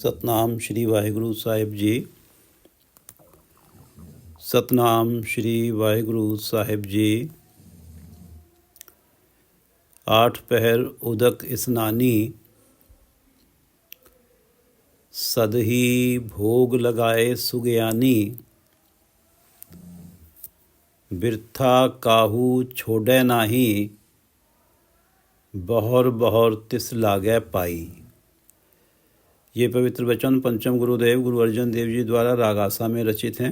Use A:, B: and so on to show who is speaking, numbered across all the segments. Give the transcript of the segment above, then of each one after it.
A: सतनाम श्री वाहिगुरु साहिब जी। सतनाम श्री वाहिगुरु साहिब जी। 8 पहर उदक स्नानी, सदही भोग लगाए सुगयानी। बिरथा काहू छोड़े नाही, बहर बहर तिस लागै पाई। ये पवित्र वचन पंचम गुरुदेव गुरु अर्जन देव जी द्वारा रागासा में रचित हैं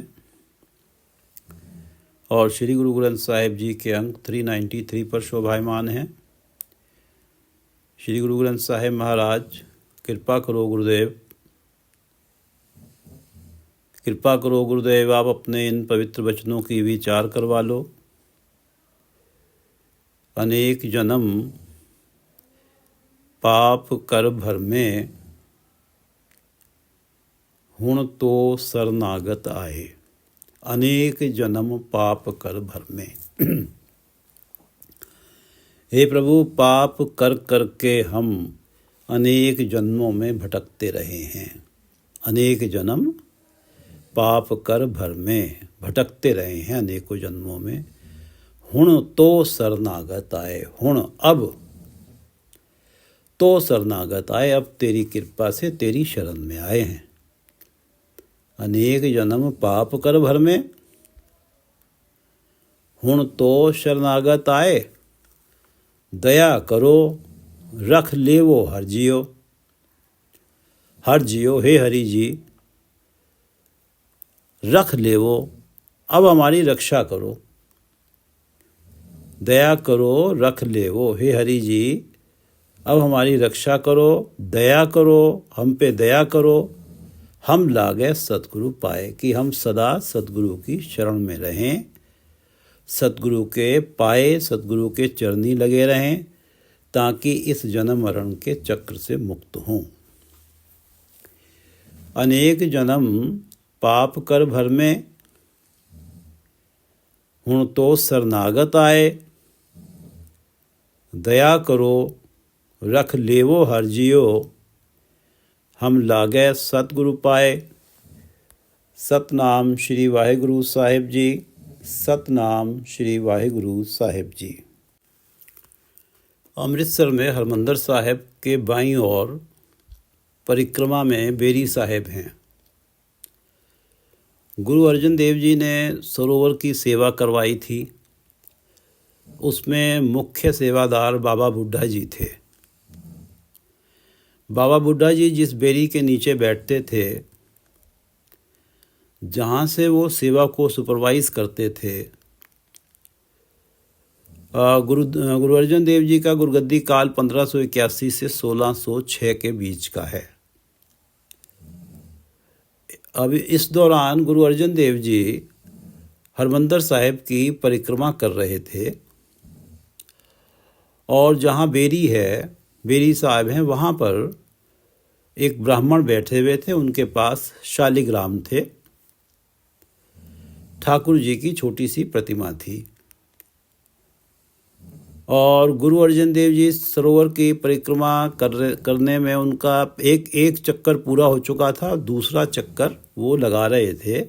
A: और श्री गुरु ग्रंथ साहिब जी के अंक 393 पर शोभायमान हैं। श्री गुरु ग्रंथ साहिब महाराज कृपा करो गुरुदेव, कृपा करो गुरुदेव, आप अपने इन पवित्र वचनों की विचार करवा लो। अनेक जन्म पाप कर भर में, हुण तो शरणागत आए। अनेक जन्म पाप कर भर में। हे प्रभु, पाप कर कर के हम अनेक जन्मों में भटकते रहे हैं। अनेक जन्म पाप कर भर में भटकते रहे हैं अनेकों जन्मों में। हुण तो शरणागत आए, हुण अब तो शरणागत आए, अब तेरी कृपा से तेरी शरण में आए हैं। अनेक जन्म पाप कर भर में, हुण तो शरणागत आए। दया करो रख लेवो हर जियो। हर जियो हे हरि जी, रख लेवो, अब हमारी रक्षा करो। दया करो रख लेवो हे हरि जी, अब हमारी रक्षा करो। दया करो, हम पे दया करो। हम लागे सतगुरु पाए, कि हम सदा सतगुरु की शरण में रहें, सतगुरु के पाए, सतगुरु के चरनी लगे रहें, ताकि इस जन्म मरण के चक्र से मुक्त हों। अनेक जन्म पाप कर भर में, हुण तो शरणागत आए। दया करो रख लेवो हर जियो, हम लागे सतगुरु पाए। सतनाम श्री वाहिगुरु साहिब जी। सतनाम श्री वाहिगुरु साहिब जी। अमृतसर में हरमंदर साहिब के बाईं ओर परिक्रमा में बेरी साहिब हैं। गुरु अर्जन देव जी ने सरोवर की सेवा करवाई थी। उसमें मुख्य सेवादार बाबा बुड्ढा जी थे। बाबा बुड्ढा जी जिस बेरी के नीचे बैठते थे, जहाँ से वो सेवा को सुपरवाइज करते थे, गुरु अर्जन देव जी का गुरगद्दी काल 1581 से 1606 के बीच का है। अब इस दौरान गुरु अर्जन देव जी हरमंदर साहिब की परिक्रमा कर रहे थे और जहाँ बेरी है, बेरी साहब हैं, वहाँ पर एक ब्राह्मण बैठे हुए थे। उनके पास शालिग्राम थे, ठाकुर जी की छोटी सी प्रतिमा थी। और गुरु अर्जन देव जी सरोवर की परिक्रमा करने में उनका एक चक्कर पूरा हो चुका था, दूसरा चक्कर वो लगा रहे थे।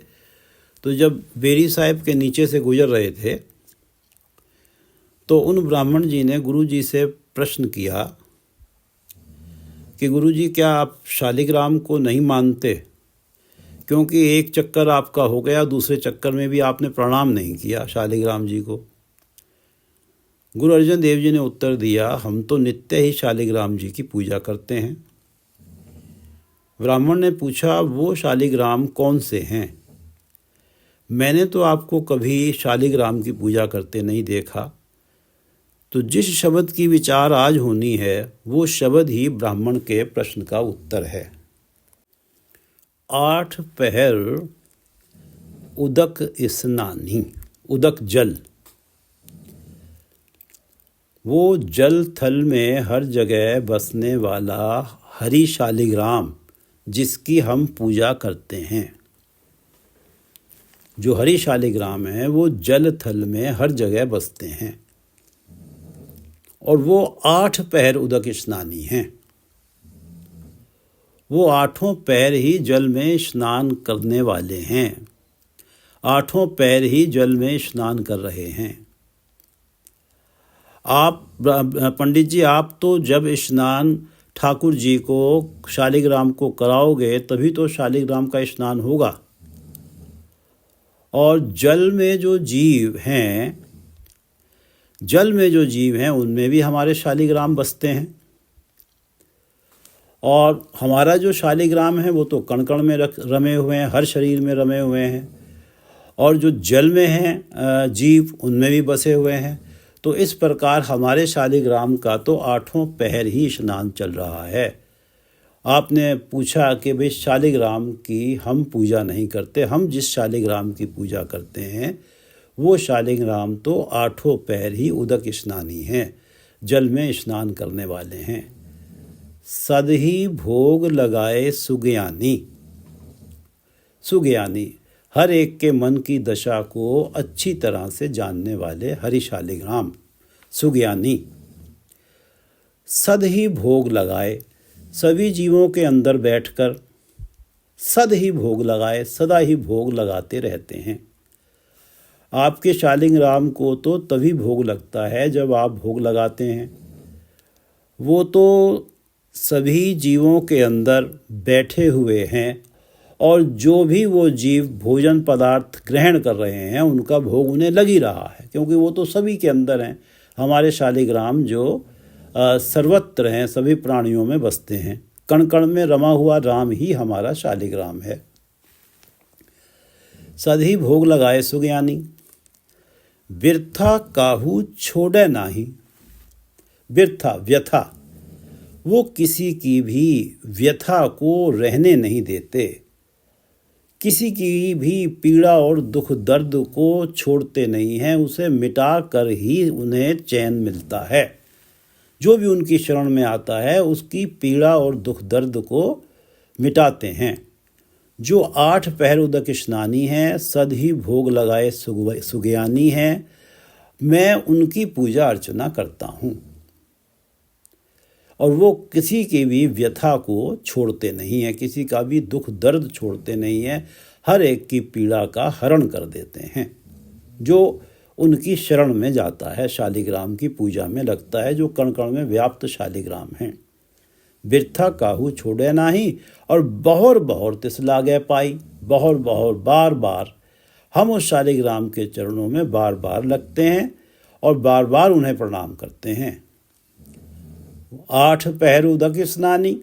A: तो जब बेरी साहिब के नीचे से गुजर रहे थे, तो उन ब्राह्मण जी ने गुरु जी से प्रश्न किया कि गुरु जी, क्या आप शालिग्राम को नहीं मानते? क्योंकि एक चक्कर आपका हो गया, दूसरे चक्कर में भी आपने प्रणाम नहीं किया शालिग्राम जी को। गुरु अर्जन देव जी ने उत्तर दिया, हम तो नित्य ही शालिग्राम जी की पूजा करते हैं। ब्राह्मण ने पूछा, वो शालिग्राम कौन से हैं? मैंने तो आपको कभी शालिग्राम की पूजा करते नहीं देखा। तो जिस शब्द की विचार आज होनी है, वो शब्द ही ब्राह्मण के प्रश्न का उत्तर है। 8 पहर उदक स्नानी, उदक जल, वो जल थल में हर जगह बसने वाला हरि शालिग्राम, जिसकी हम पूजा करते हैं। जो हरि शालिग्राम है वो जल थल में हर जगह बसते हैं और वो 8 पहर उदक स्नानी हैं। वो 8 पैर ही जल में स्नान करने वाले हैं, 8 पैर ही जल में स्नान कर रहे हैं। आप पंडित जी, आप तो जब स्नान ठाकुर जी को शालिग्राम को कराओगे तभी तो शालिग्राम का स्नान होगा। और जल में जो जीव हैं, जल में जो जीव हैं उनमें भी हमारे शालिग्राम बसते हैं। और हमारा जो शालिग्राम है वो तो कण कण में रमे हुए हैं, हर शरीर में रमे हुए हैं। और जो जल में हैं जीव, उनमें भी बसे हुए हैं। तो इस प्रकार हमारे शालिग्राम का तो 8 पहर ही स्नान चल रहा है। आपने पूछा कि भाई शालिग्राम की हम पूजा नहीं करते, हम जिस शालिग्राम की पूजा करते हैं वो शालिग्राम तो 8 पहर ही उदक स्नानी हैं, जल में स्नान करने वाले हैं। सदही भोग लगाए सुज्ञानी, सुज्ञानी हर एक के मन की दशा को अच्छी तरह से जानने वाले हरि शालिग्राम सुज्ञानी। सद ही भोग लगाए, सभी जीवों के अंदर बैठकर सद ही भोग लगाए, सदा ही भोग लगाते रहते हैं। आपके शालिग्राम को तो तभी भोग लगता है जब आप भोग लगाते हैं। वो तो सभी जीवों के अंदर बैठे हुए हैं और जो भी वो जीव भोजन पदार्थ ग्रहण कर रहे हैं उनका भोग उन्हें लग ही रहा है, क्योंकि वो तो सभी के अंदर हैं। हमारे शालिग्राम जो सर्वत्र हैं, सभी प्राणियों में बसते हैं। कण कण में रमा हुआ राम ही हमारा शालिग्राम है। सदही भोग लगाए सुज्ञानी, बिरथा काहू छोड़े नाही। बिरथा व्यथा, वो किसी की भी व्यथा को रहने नहीं देते, किसी की भी पीड़ा और दुख दर्द को छोड़ते नहीं हैं, उसे मिटा कर ही उन्हें चैन मिलता है। जो भी उनकी शरण में आता है उसकी पीड़ा और दुख दर्द को मिटाते हैं। जो 8 पहर उदक स्नानी हैं, सद ही भोग लगाए सुज्ञानी हैं, मैं उनकी पूजा अर्चना करता हूँ। और वो किसी की भी व्यथा को छोड़ते नहीं हैं, किसी का भी दुख दर्द छोड़ते नहीं हैं, हर एक की पीड़ा का हरण कर देते हैं। जो उनकी शरण में जाता है, शालिग्राम की पूजा में लगता है, जो कण कण में व्याप्त शालिग्राम हैं। बिरथा काहू छोड़े नाही, और बहुर बहुर तिस लागे पाई। बहुर बहुर बार बार हम उस शालिग्राम के चरणों में बार बार लगते हैं और बार बार उन्हें प्रणाम करते हैं। 8 पहर उदक स्नानी,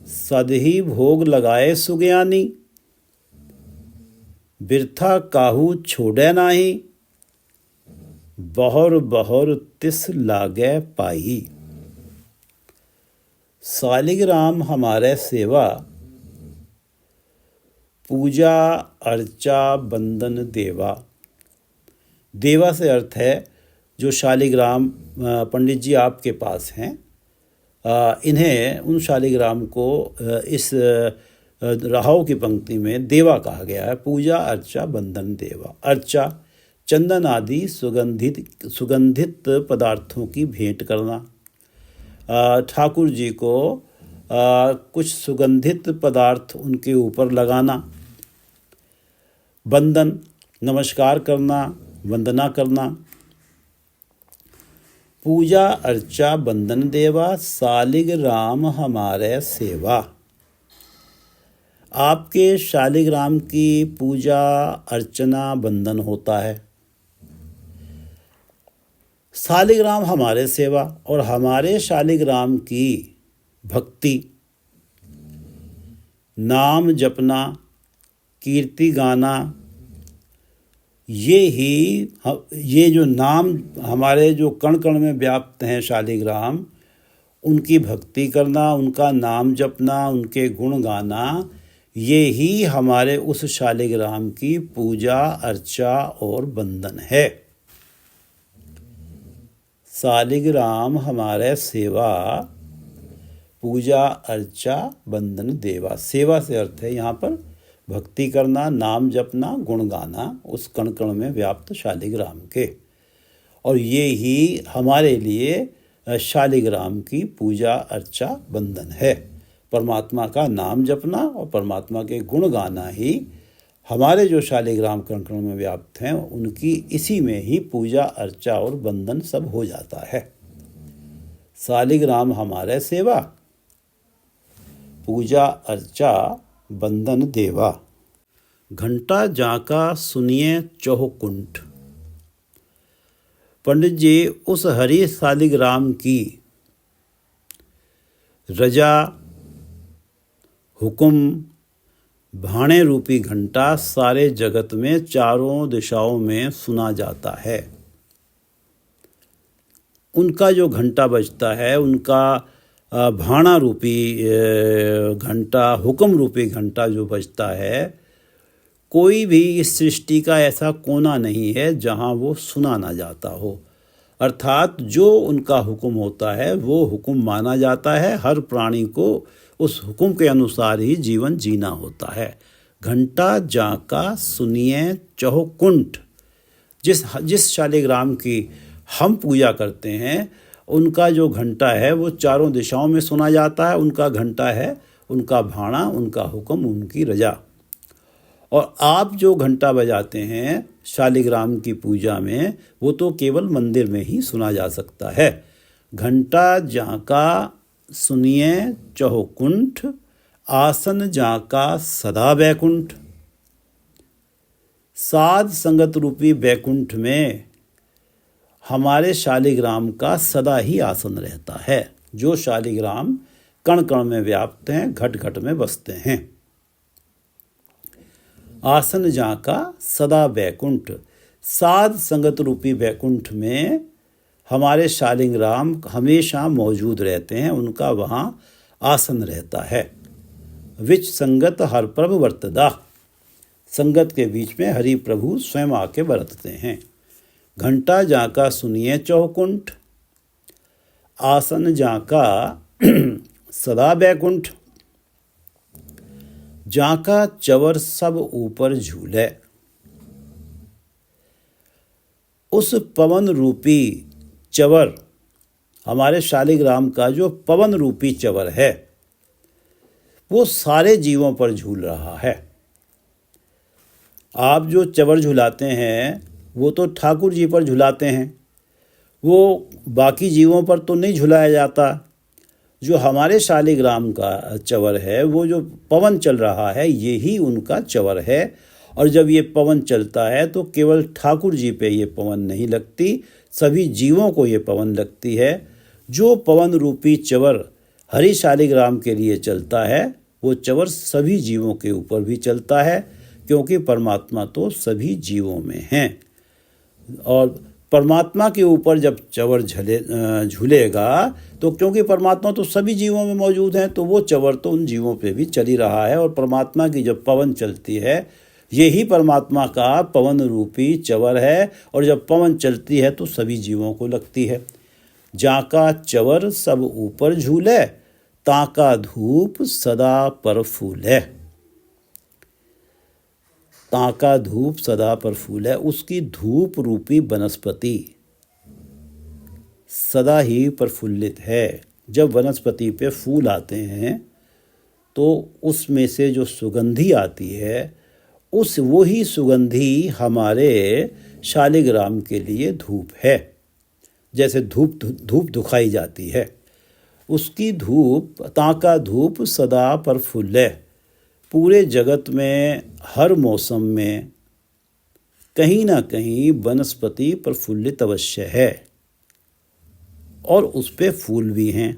A: सदही भोग लगाए सुज्ञानी। बिरथा काहू छोड़े नाही, बहुर बहुर तिस लागे पाई। शालिग्राम हमारे सेवा, पूजा अर्चा बंदन देवा। देवा से अर्थ है जो शालिग्राम पंडित जी आपके पास हैं, इन्हें उन शालिग्राम को इस राहों की पंक्ति में देवा कहा गया है। पूजा अर्चा बंधन देवा। अर्चा चंदन आदि सुगंधित पदार्थों की भेंट करना, ठाकुर जी को कुछ सुगंधित पदार्थ उनके ऊपर लगाना। बंदन नमस्कार करना, वंदना करना। पूजा अर्चा बंदन देवा, शालिग्राम हमारे सेवा। आपके शालिग्राम की पूजा अर्चना बंदन होता है। शालिग्राम हमारे सेवा, और हमारे शालिग्राम की भक्ति, नाम जपना, कीर्ति गाना, ये जो नाम हमारे जो कण कण में व्याप्त हैं शालिग्राम, उनकी भक्ति करना, उनका नाम जपना, उनके गुण गाना, ये ही हमारे उस शालिग्राम की पूजा अर्चा और बंधन है। शालिग्राम हमारे सेवा, पूजा अर्चा बंधन देवा। सेवा से अर्थ है यहाँ पर भक्ति करना, नाम जपना, गुण गाना उस कण कण में व्याप्त शालिग्राम के। और ये ही हमारे लिए शालिग्राम की पूजा अर्चा बंधन है। परमात्मा का नाम जपना और परमात्मा के गुण गाना ही हमारे जो शालिग्राम कण कण में व्याप्त हैं उनकी इसी में ही पूजा अर्चा और बंधन सब हो जाता है। शालिग्राम हमारे सेवा, पूजा अर्चा बंधन देवा। घंटा जाका सुनिए चौकुंठ। पंडित जी, उस हरि शालिग्राम की रजा, हुक्म, भाणे रूपी घंटा सारे जगत में चारों दिशाओं में सुना जाता है। उनका जो घंटा बजता है, उनका भाणा रूपी घंटा, हुक्म रूपी घंटा जो बजता है, कोई भी इस सृष्टि का ऐसा कोना नहीं है जहाँ वो सुना ना जाता हो। अर्थात जो उनका हुक्म होता है वो हुक्म माना जाता है। हर प्राणी को उस हुक्म के अनुसार ही जीवन जीना होता है। घंटा जाका सुनिए चौकुंठ। जिस शालिग्राम की हम पूजा करते हैं उनका जो घंटा है वो चारों दिशाओं में सुना जाता है। उनका घंटा है उनका भाणा, उनका हुक्म, उनकी रजा। और आप जो घंटा बजाते हैं शालिग्राम की पूजा में, वो तो केवल मंदिर में ही सुना जा सकता है। घंटा जाका सुनिए चौकुंठ, आसन जाका सदा बैकुंठ। साध संगत रूपी बैकुंठ में हमारे शालिग्राम का सदा ही आसन रहता है। जो शालिग्राम कण कण में व्याप्त हैं, घट घट में बसते हैं। आसन जाका सदा बैकुंठ। साध संगत रूपी बैकुंठ में हमारे शालिग्राम हमेशा मौजूद रहते हैं। उनका वहाँ आसन रहता है। विच संगत हर प्रभु वर्तदा। संगत के बीच में हरि प्रभु स्वयं आके बरतते हैं। घंटा जाका सुनिए चौकुंठ, आसन जाका सदा बैकुंठ। जाका चवर सब ऊपर झूले। उस पवन रूपी चवर, हमारे शालिग्राम का जो पवन रूपी चवर है, वो सारे जीवों पर झूल रहा है। आप जो चवर झुलाते हैं वो तो ठाकुर जी पर झुलाते हैं, वो बाकी जीवों पर तो नहीं झुलाया जाता। जो हमारे शालिग्राम का चवर है, वो जो पवन चल रहा है, ये ही उनका चवर है। और जब ये पवन चलता है तो केवल ठाकुर जी पे ये पवन नहीं लगती, सभी जीवों को ये पवन लगती है। जो पवन रूपी चवर हरि शालिग्राम के लिए चलता है, वो चवर सभी जीवों के ऊपर भी चलता है, क्योंकि परमात्मा तो सभी जीवों में हैं। और परमात्मा के ऊपर जब चवर झूलेगा तो क्योंकि परमात्मा तो सभी जीवों में मौजूद हैं, तो वो चवर तो उन जीवों पे भी चल ही रहा है। और परमात्मा की जब पवन चलती है, यही परमात्मा का पवन रूपी चवर है। और जब पवन चलती है तो सभी जीवों को लगती है। जाका चवर सब ऊपर झूले, ताका धूप सदा पर फूले। ताका धूप सदा पर फूल है। उसकी धूप रूपी वनस्पति सदा ही प्रफुल्लित है। जब वनस्पति पे फूल आते हैं तो उसमें से जो सुगंधी आती है, उस वही सुगंधी हमारे शालिग्राम के लिए धूप है। जैसे धूप दुखाई जाती है, उसकी धूप, ताका धूप सदा पर फूले। पूरे जगत में हर मौसम में कहीं ना कहीं वनस्पति प्रफुल्लित अवश्य है, और उस पे फूल भी हैं।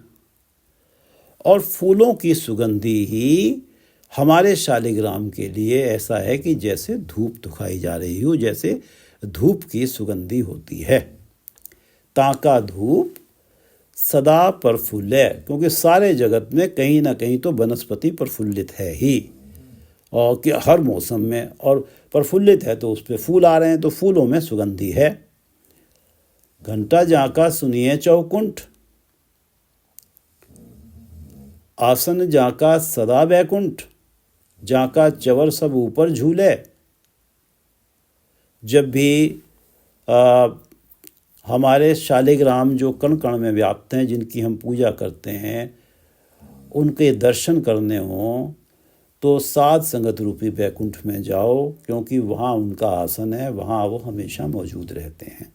A: और फूलों की सुगंधी ही हमारे शालिग्राम के लिए ऐसा है कि जैसे धूप दुखाई जा रही हो, जैसे धूप की सुगंधी होती है। ताका धूप सदा प्रफुल्ल, क्योंकि सारे जगत में कहीं ना कहीं तो वनस्पति प्रफुल्लित है ही, और कि हर मौसम में, और प्रफुल्लित है तो उस पर फूल आ रहे हैं, तो फूलों में सुगंधी है। घंटा जाका सुनिए चौकुंठ, आसन जाका सदा बैकुंठ। जाका चवर सब ऊपर झूले। जब भी हमारे शालिग्राम जो कण कण में व्याप्त हैं, जिनकी हम पूजा करते हैं, उनके दर्शन करने हों तो साध संगत रूपी बैकुंठ में जाओ, क्योंकि वहाँ उनका आसन है, वहाँ वो हमेशा मौजूद रहते हैं।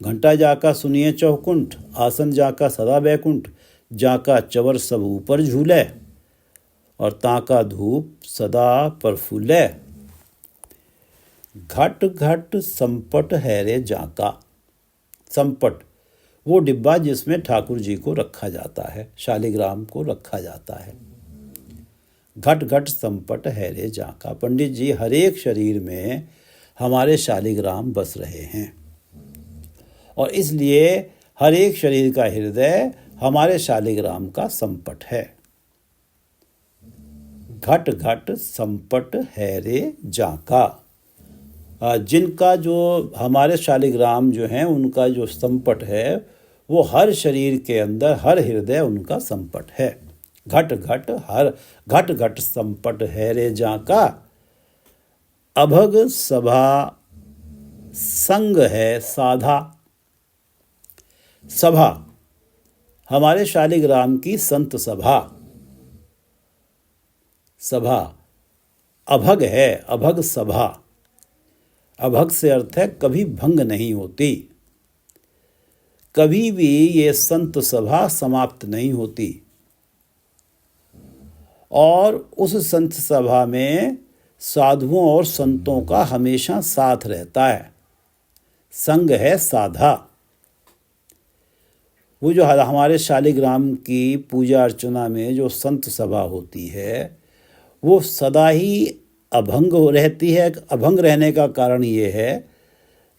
A: घंटा जाका सुनिए चौकुंठ, आसन जाका सदा बैकुंठ, जाका चवर सब ऊपर झूले, और ताका धूप सदा प्रफुल्ले। घट घट संपट है रे जाका। संपट वो डिब्बा जिसमें ठाकुर जी को रखा जाता है, शालिग्राम को रखा जाता है। घट घट संपट है रे जाका। पंडित जी, हर एक शरीर में हमारे शालिग्राम बस रहे हैं, और इसलिए हर एक शरीर का हृदय हमारे शालिग्राम का संपट है। घट घट संपट है रे जाका। जिनका जो हमारे शालिग्राम जो हैं, उनका जो संपट है, वो हर शरीर के अंदर, हर हृदय उनका संपट है। घट घट संपट है रे जाका। अभग सभा संग है साधा। सभा हमारे शालिग्राम की संत सभा। सभा अभग है, अभग सभा। अभग से अर्थ है कभी भंग नहीं होती, कभी भी ये संत सभा समाप्त नहीं होती। और उस संत सभा में साधुओं और संतों का हमेशा साथ रहता है। संग है साधा। वो जो हमारे शालिग्राम की पूजा अर्चना में जो संत सभा होती है, वो सदा ही अभंग रहती है। अभंग रहने का कारण ये है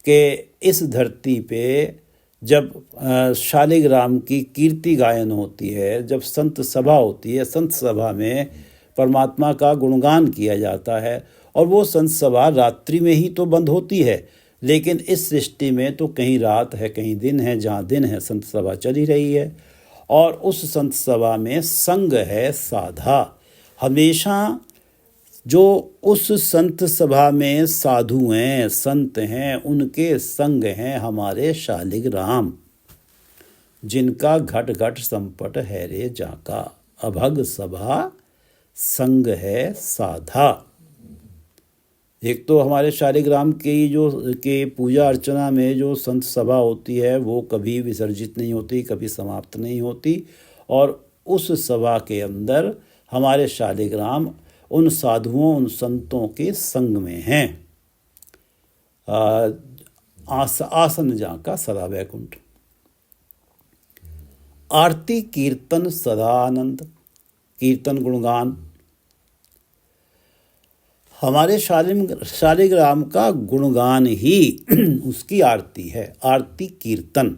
A: कि इस धरती पे जब शालिग्राम की कीर्ति गायन होती है, जब संत सभा होती है, संत सभा में परमात्मा का गुणगान किया जाता है, और वो संत सभा रात्रि में ही तो बंद होती है, लेकिन इस सृष्टि में तो कहीं रात है, कहीं दिन है। जहाँ दिन है संत सभा चली रही है, और उस संत सभा में संग है साधा। हमेशा जो उस संत सभा में साधु हैं, संत हैं, उनके संग हैं हमारे शालिग्राम, जिनका घट घट संपट है रे जाका। अभग सभा संग है साधा। एक तो हमारे शालिग्राम की जो के पूजा अर्चना में जो संत सभा होती है, वो कभी विसर्जित नहीं होती, कभी समाप्त नहीं होती, और उस सभा के अंदर हमारे शालिग्राम उन साधुओं, उन संतों के संग में हैं। आसन जाका सदा वैकुंठ। आरती कीर्तन सदा आनंद। कीर्तन गुणगान हमारे शालिग्राम का गुणगान ही उसकी आरती है। आरती कीर्तन,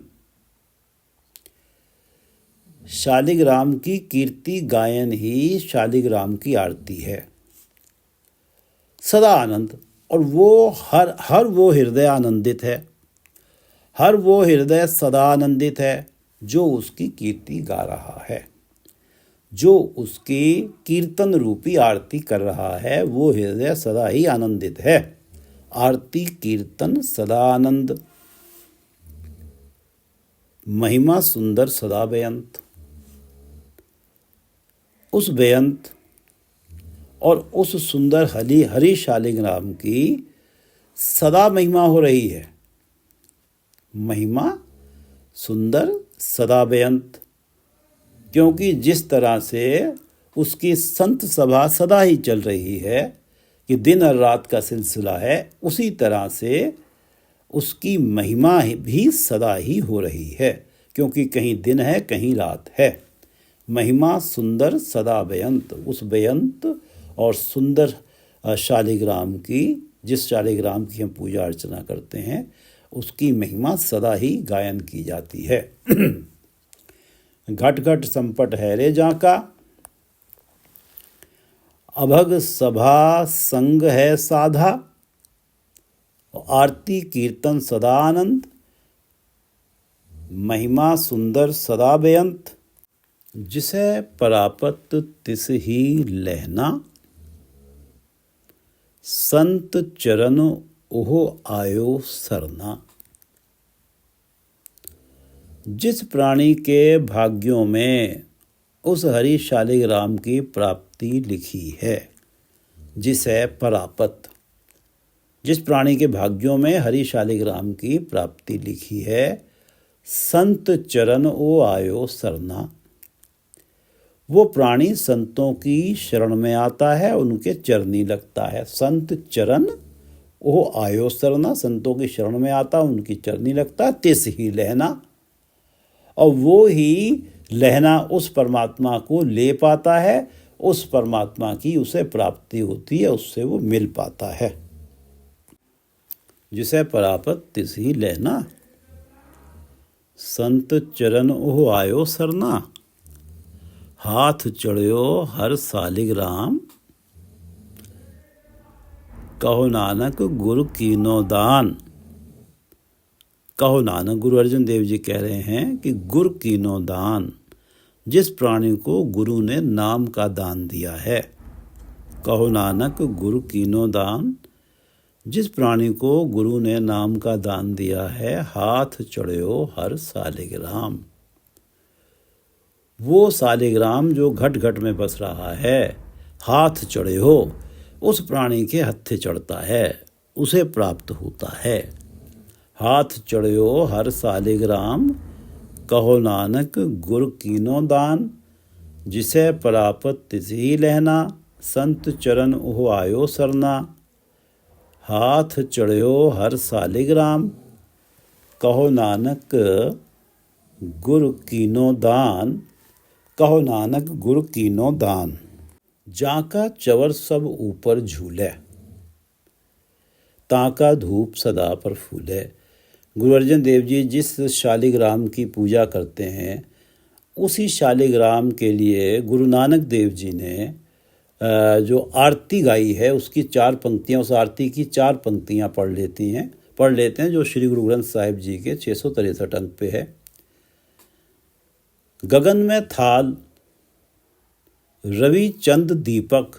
A: शालिग्राम की कीर्ति गायन ही शालिग्राम की आरती है। सदा आनंद, और वो हर वो हृदय आनंदित है, हर वो हृदय सदा आनंदित है जो उसकी कीर्ति गा रहा है, जो उसकी कीर्तन रूपी आरती कर रहा है, वो हृदय सदा ही आनंदित है। आरती कीर्तन सदा आनंद। महिमा सुंदर सदा बेअंत। उस बेअंत और उस सुंदर हरि शालिग्राम की सदा महिमा हो रही है। महिमा सुंदर सदा बेअंत, क्योंकि जिस तरह से उसकी संत सभा सदा ही चल रही है कि दिन और रात का सिलसिला है, उसी तरह से उसकी महिमा भी सदा ही हो रही है, क्योंकि कहीं दिन है, कहीं रात है। महिमा सुंदर सदा बेअंत। उस बेअंत और सुंदर शालिग्राम की, जिस शालिग्राम की हम पूजा अर्चना करते हैं, उसकी महिमा सदा ही गायन की जाती है। घट घट संपट है रे जाका। अभग सभा संग है साधा। आरती कीर्तन सदा आनंद। महिमा सुंदर सदा बेअंत। जिसे परापत तिस ही लहना। संत चरण ओह आयो सरना। जिस प्राणी के भाग्यों में उस हरि शालिग्राम की प्राप्ति लिखी है, जिसे परापत, जिस प्राणी के भाग्यों में हरि शालिग्राम की प्राप्ति लिखी है, संत चरण ओ आयो सरना, वो प्राणी संतों की शरण में आता है, उनके चरनी लगता है। संत चरण ओ आयो सरना, संतों की शरण में आता, उनकी चरनी लगता है। तिस ही लहना, और वो ही लहना उस परमात्मा को ले पाता है, उस परमात्मा की उसे प्राप्ति होती है, उससे वो मिल पाता है। जिसे परापत तिस ही लहना, संत चरण ओह आयो सरना, हाथ चढ़ियो हर शालिग्राम, कहो नानक गुरु कीनो दान। कहो नानक, गुरु अर्जन देव जी कह रहे हैं कि गुरु कीनो दान, जिस प्राणी को गुरु ने नाम का दान दिया है। कहो नानक गुरु कीनो दान, जिस प्राणी को गुरु ने नाम का दान दिया है, हाथ चढ़ियो हर शालिग्राम, वो शालिग्राम जो घट घट में बस रहा है, हाथ चढ़ियो, उस प्राणी के हत्थे चढ़ता है, उसे प्राप्त होता है। हाथ चढ़ियो हर शालिग्राम, कहो नानक गुरु कीनो दान, जिसे परापत तिसही लहना, संत चरण ओह आयो सरना। हाथ चढ़ियो हर शालिग्राम, कहो नानक गुरु कीनो दान, कहो नानक गुरु कीनो दान। जाका चवर सब ऊपर झूले, ताका धूप सदा पर फूले। गुरु अर्जन देव जी जिस शालिग्राम की पूजा करते हैं, उसी शालिग्राम के लिए गुरु नानक देव जी ने जो आरती गाई है, उसकी 4 पंक्तियाँ, उस आरती की 4 पंक्तियाँ पढ़ लेते हैं, जो श्री गुरु ग्रंथ साहिब जी के 663 अंक पे है। गगन में थाल रवि चंद दीपक,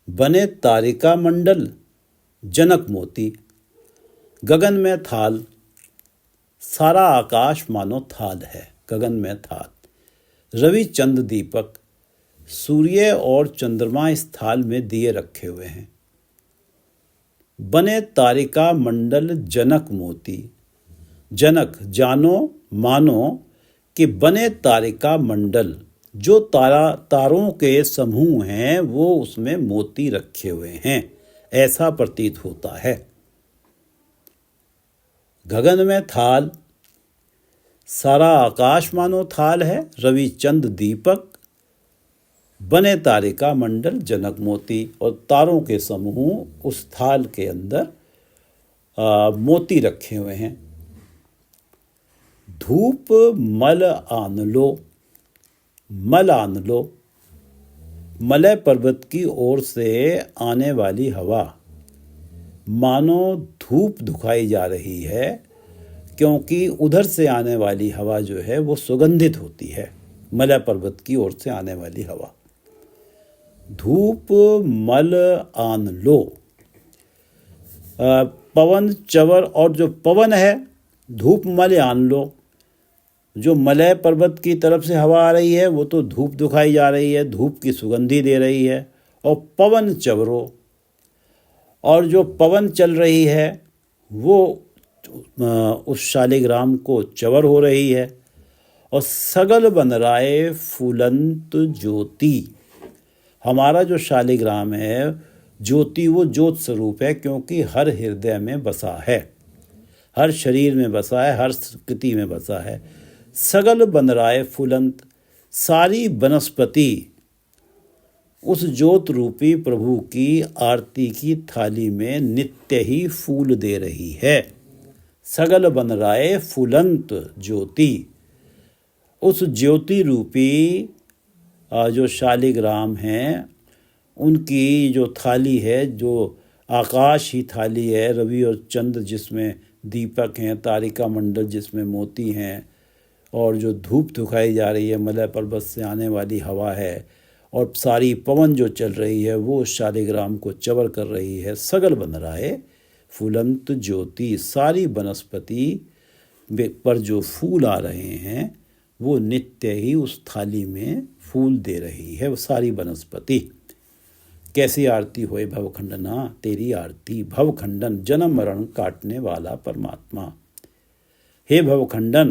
A: बने तारिका मंडल जनक मोती। गगन में थाल, सारा आकाश मानो थाल है, गगन में थाल। रवि चंद दीपक, सूर्य और चंद्रमा इस थाल में दिए रखे हुए हैं। बने तारिका मंडल जनक मोती, जनक जानो मानो कि बने तारिका मंडल, जो तारों के समूह हैं वो उसमें मोती रखे हुए हैं, ऐसा प्रतीत होता है। गगन में थाल, सारा आकाश मानो थाल है, रवि चंद दीपक, बने तारिका मंडल जनक मोती, और तारों के समूह उस थाल के अंदर मोती रखे हुए हैं। धूप मल आन लो, मल आन लो, मलय पर्वत की ओर से आने वाली हवा मानो धूप दुखाई जा रही है, क्योंकि उधर से आने वाली हवा जो है वो सुगंधित होती है, मलय पर्वत की ओर से आने वाली हवा। धूप मल आन लो, पवन चवर, और जो पवन है धूप मल आन लो, जो मलय पर्वत की तरफ से हवा आ रही है वो तो धूप दुखाई जा रही है, धूप की सुगंधी दे रही है। और पवन चवरो, और जो पवन चल रही है वो उस शालिग्राम को चवर हो रही है। और सगल बन राय फूलंत ज्योति, हमारा जो शालिग्राम है ज्योति, वो ज्योत स्वरूप है, क्योंकि हर हृदय में बसा है, हर शरीर में बसा है, हर कृति में बसा है। सगल बन राय फूलंत, सारी वनस्पति उस ज्योत रूपी प्रभु की आरती की थाली में नित्य ही फूल दे रही है। सगल बन राय फूलंत ज्योति, उस ज्योति रूपी जो शालिग्राम हैं उनकी जो थाली है, जो आकाश ही थाली है, रवि और चंद्र जिसमें दीपक हैं, तारिका मंडल जिसमें मोती हैं, और जो धूप दिखाई जा रही है, मलय पर्वत से आने वाली हवा है, और सारी पवन जो चल रही है वो शालिग्राम को चवर कर रही है। सगल बन रहा है फूलंत ज्योति, सारी वनस्पति पर जो फूल आ रहे हैं वो नित्य ही उस थाली में फूल दे रही है वो सारी वनस्पति। कैसी आरती होए भवखंडना तेरी आरती, भवखंडन जन्म मरण काटने वाला परमात्मा। हे भवखंडन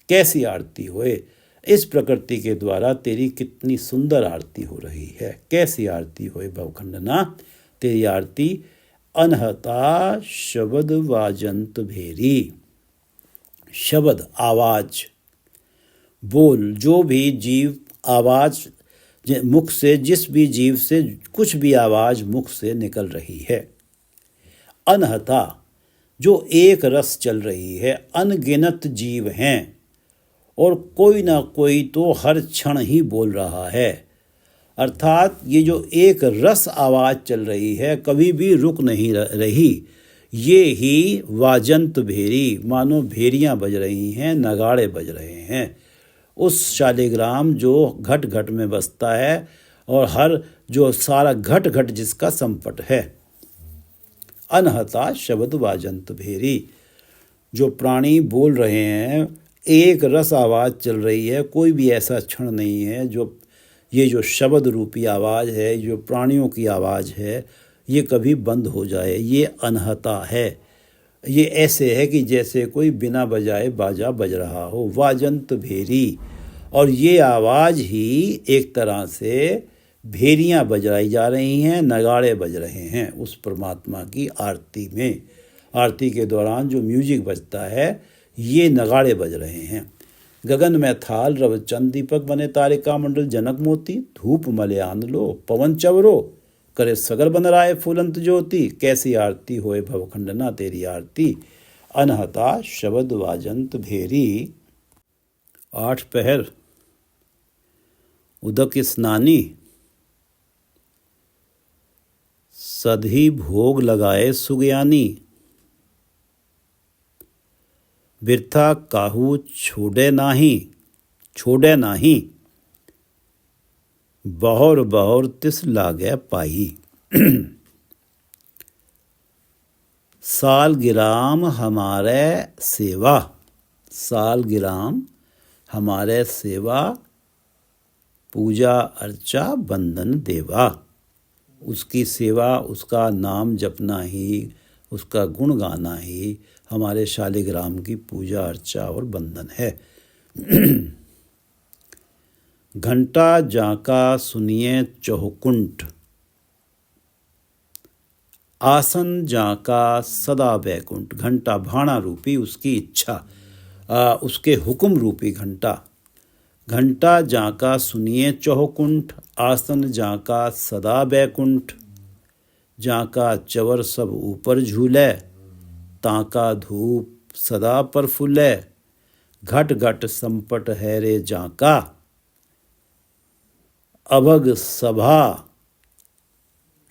A: कैसी आरती होए, इस प्रकृति के द्वारा तेरी कितनी सुंदर आरती हो रही है। कैसी आरती होए भवखंडना तेरी आरती, अनहता शब्द वाजंत भेरी। शब्द आवाज, बोल, जो भी जीव आवाज मुख से, जिस भी जीव से कुछ भी आवाज मुख से निकल रही है। अनहता जो एक रस चल रही है, अनगिनत जीव हैं और कोई ना कोई तो हर क्षण ही बोल रहा है। अर्थात ये जो एक रस आवाज चल रही है कभी भी रुक नहीं रही। ये ही वाजंत भेरी, मानो भेरियां बज रही हैं, नगाड़े बज रहे हैं। उस शालिग्राम जो घट घट में बसता है और हर जो सारा घट घट जिसका संपट है। अनहता शब्द वाजंत भेरी, जो प्राणी बोल रहे हैं, एक रस आवाज़ चल रही है। कोई भी ऐसा क्षण नहीं है जो ये जो शब्द रूपी आवाज़ है, जो प्राणियों की आवाज़ है, ये कभी बंद हो जाए। ये अनहता है। ये ऐसे है कि जैसे कोई बिना बजाए बाजा बज रहा हो, वाजंत भेरी। और ये आवाज़ ही एक तरह से भेरियां बजाई जा रही हैं, नगाड़े बज रहे हैं उस परमात्मा की आरती में। आरती के दौरान जो म्यूजिक बजता है ये नगाड़े बज रहे हैं। गगन में थाल रव चंद दीपक बने तारिका मंडल जनक मोती, धूप मलयान लो पवन चवरो करे सगर बन राय फूलंत ज्योति। कैसी आरती होए भवखंडना तेरी आरती, अनहता शब्द वाजंत भेरी। 8 पहर उदक स्नानी, सधी भोग लगाए सुगयानी। बिरथा काहू छोड़े नाही, बहुर बहुर तिस लागे पाई। सालगिराम हमारे सेवा, सालगिराम हमारे सेवा, पूजा अर्चा बंदन देवा। उसकी सेवा, उसका नाम जपना ही, उसका गुण गाना ही हमारे शालिग्राम की पूजा अर्चा और बंधन है। घंटा जाका सुनिए चौकुंठ, आसन जाका सदा बैकुंठ। घंटा भाणा रूपी उसकी इच्छा, उसके हुक्म रूपी घंटा। घंटा जाका सुनिए चौकुंठ, आसन जाका सदा बैकुंठ। जाका चवर सब ऊपर झूले, ताका धूप सदा प्रफुल्ले। घट घट संपट है रे जाका, अभग सभा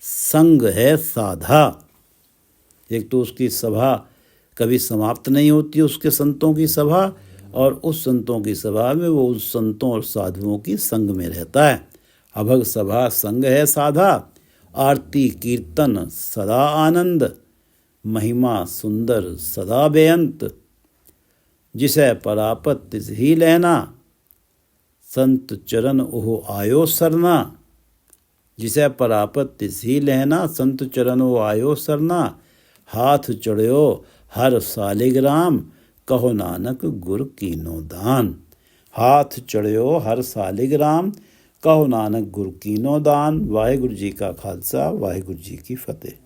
A: संग है साधा। एक तो उसकी सभा कभी समाप्त नहीं होती, उसके संतों की सभा, और उस संतों की सभा में वो उस संतों और साधुओं की संग में रहता है। अभग सभा संग है साधा, आरती कीर्तन सदा आनंद। महिमा सुंदर सदा बेअंत, जिसे परापत तिस ही लेना। संत चरण ओह आयो सरना, जिसे परापत तिस ही लेना। संत चरण ओह आयो सरना, हाथ चढ़्यो हर सालिग्राम। कहो नानक गुर कीनो दान। हाथ चढ़्यो हर सालिग्राम, कहो नानक गुर कीनो दान। वाहिगुरु जी का खालसा, वाहिगुरु जी की फतेह।